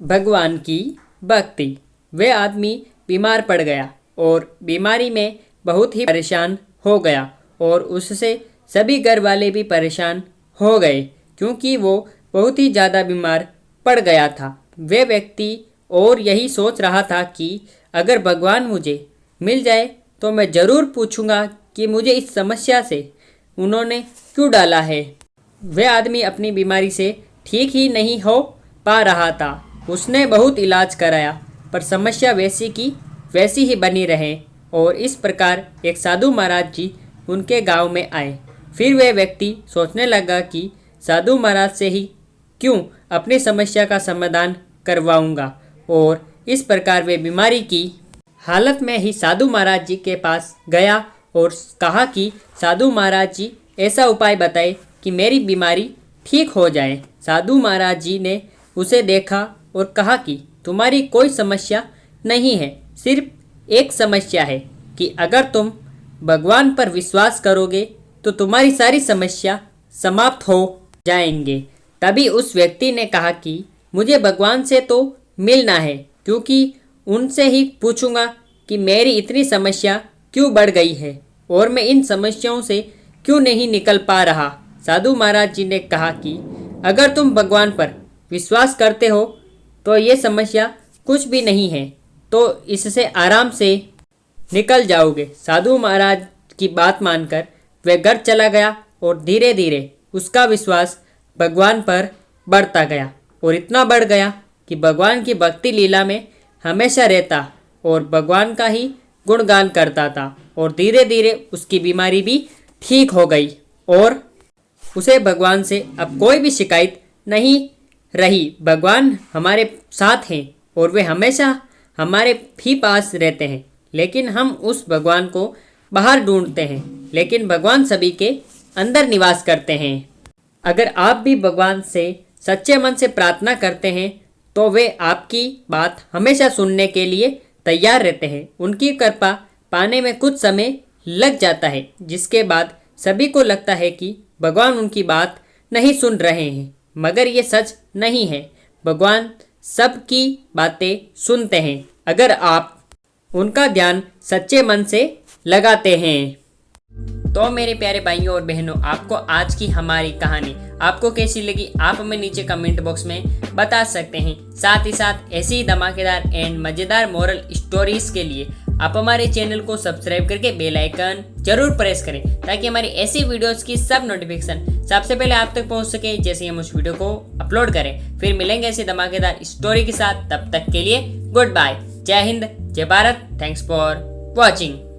भगवान की भक्ति। वह आदमी बीमार पड़ गया और बीमारी में बहुत ही परेशान हो गया और उससे सभी घर वाले भी परेशान हो गए क्योंकि वो बहुत ही ज़्यादा बीमार पड़ गया था। वह व्यक्ति और यही सोच रहा था कि अगर भगवान मुझे मिल जाए तो मैं ज़रूर पूछूंगा कि मुझे इस समस्या से उन्होंने क्यों डाला है। वह आदमी अपनी बीमारी से ठीक ही नहीं हो पा रहा था। उसने बहुत इलाज कराया पर समस्या वैसी की वैसी ही बनी रहे और इस प्रकार एक साधु महाराज जी उनके गांव में आए। फिर वह व्यक्ति सोचने लगा कि साधु महाराज से ही क्यों अपनी समस्या का समाधान करवाऊंगा और इस प्रकार वे बीमारी की हालत में ही साधु महाराज जी के पास गया और कहा कि साधु महाराज जी ऐसा उपाय बताए कि मेरी बीमारी ठीक हो जाए। साधु महाराज जी ने उसे देखा और कहा कि तुम्हारी कोई समस्या नहीं है, सिर्फ एक समस्या है कि अगर तुम भगवान पर विश्वास करोगे तो तुम्हारी सारी समस्या समाप्त हो जाएंगे। तभी उस व्यक्ति ने कहा कि मुझे भगवान से तो मिलना है क्योंकि उनसे ही पूछूंगा कि मेरी इतनी समस्या क्यों बढ़ गई है और मैं इन समस्याओं से क्यों नहीं निकल पा रहा। साधु महाराज जी ने कहा कि अगर तुम भगवान पर विश्वास करते हो तो ये समस्या कुछ भी नहीं है, तो इससे आराम से निकल जाओगे। साधु महाराज की बात मानकर वह घर चला गया और धीरे धीरे उसका विश्वास भगवान पर बढ़ता गया और इतना बढ़ गया कि भगवान की भक्ति लीला में हमेशा रहता और भगवान का ही गुणगान करता था और धीरे धीरे उसकी बीमारी भी ठीक हो गई और उसे भगवान से अब कोई भी शिकायत नहीं रही। भगवान हमारे साथ हैं और वे हमेशा हमारे ही पास रहते हैं, लेकिन हम उस भगवान को बाहर ढूंढते हैं, लेकिन भगवान सभी के अंदर निवास करते हैं। अगर आप भी भगवान से सच्चे मन से प्रार्थना करते हैं तो वे आपकी बात हमेशा सुनने के लिए तैयार रहते हैं। उनकी कृपा पाने में कुछ समय लग जाता है, जिसके बाद सभी को लगता है कि भगवान उनकी बात नहीं सुन रहे हैं, मगर ये सच नहीं है। भगवान सबकी बातें सुनते हैं अगर आप उनका ध्यान सच्चे मन से लगाते हैं। तो मेरे प्यारे भाइयों और बहनों, आपको आज की हमारी कहानी आपको कैसी लगी आप हमें नीचे कमेंट बॉक्स में बता सकते हैं। साथ ही साथ ऐसी ही धमाकेदार एंड मज़ेदार मोरल स्टोरीज के लिए आप हमारे चैनल को सब्सक्राइब करके बेल आइकन जरूर प्रेस करें ताकि हमारी ऐसी वीडियोस की सब नोटिफिकेशन सबसे पहले आप तक पहुंच सके जैसे हम उस वीडियो को अपलोड करें। फिर मिलेंगे ऐसी धमाकेदार स्टोरी के साथ, तब तक के लिए गुड बाय। जय हिंद, जय भारत। Thanks for watching.